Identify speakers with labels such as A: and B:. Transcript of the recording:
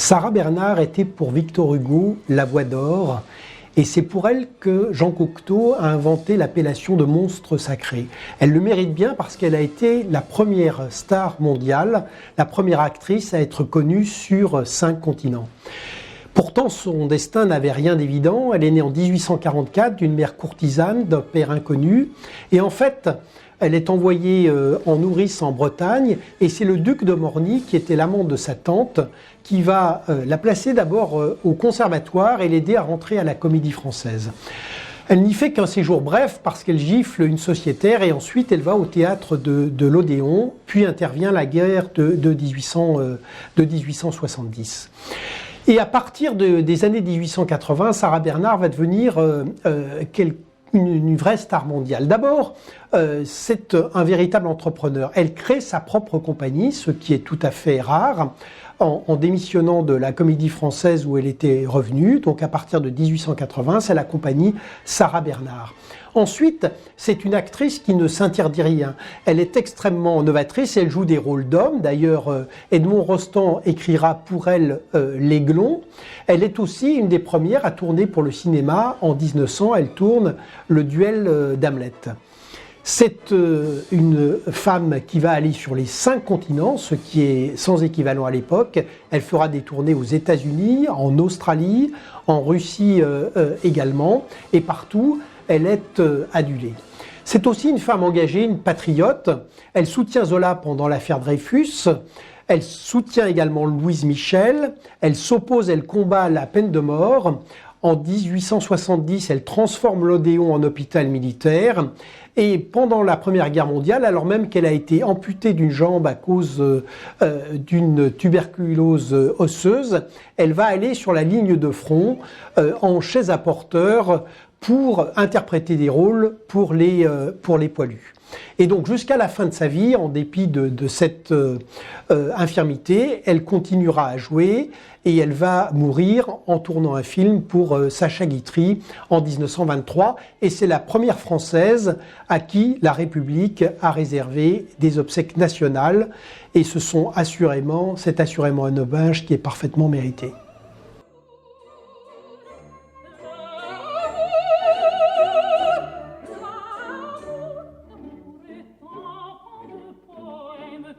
A: Sarah Bernhardt était pour Victor Hugo la voix d'or, et c'est pour elle que Jean Cocteau a inventé l'appellation de monstre sacré. Elle le mérite bien parce qu'elle a été la première star mondiale, la première actrice à être connue sur 5 continents. Pourtant, son destin n'avait rien d'évident. Elle est née en 1844 d'une mère courtisane, d'un père inconnu, et en fait, elle est envoyée en nourrice en Bretagne, et c'est le duc de Morny, qui était l'amant de sa tante, qui va la placer d'abord au conservatoire et l'aider à rentrer à la Comédie Française. Elle n'y fait qu'un séjour bref parce qu'elle gifle une sociétaire et ensuite elle va au théâtre de l'Odéon, puis intervient la guerre de 1870. Et à partir des années 1880, Sarah Bernhardt va devenir une vraie star mondiale. D'abord, c'est un véritable entrepreneur. Elle crée sa propre compagnie, ce qui est tout à fait rare, en démissionnant de la Comédie Française où elle était revenue. Donc à partir de 1880, c'est la compagnie Sarah Bernhardt. Ensuite, c'est une actrice qui ne s'interdit rien. Elle est extrêmement novatrice, elle joue des rôles d'hommes. D'ailleurs, Edmond Rostand écrira pour elle L'Aiglon. Elle est aussi une des premières à tourner pour le cinéma. En 1900, elle tourne le duel d'Hamlet. C'est une femme qui va aller sur les 5 continents, ce qui est sans équivalent à l'époque. Elle fera des tournées aux États-Unis, en Australie, en Russie également, et partout, elle est adulée. C'est aussi une femme engagée, une patriote. Elle soutient Zola pendant l'affaire Dreyfus. Elle soutient également Louise Michel. Elle s'oppose, elle combat la peine de mort. En 1870, elle transforme l'Odéon en hôpital militaire. Et pendant la Première Guerre mondiale, alors même qu'elle a été amputée d'une jambe à cause d'une tuberculose osseuse, elle va aller sur la ligne de front en chaise à porteur pour interpréter des rôles pour les poilus. Et donc jusqu'à la fin de sa vie, en dépit de cette infirmité, elle continuera à jouer et elle va mourir en tournant un film pour Sacha Guitry en 1923. Et c'est la première Française à qui la République a réservé des obsèques nationales. Et c'est assurément un hommage qui est parfaitement mérité.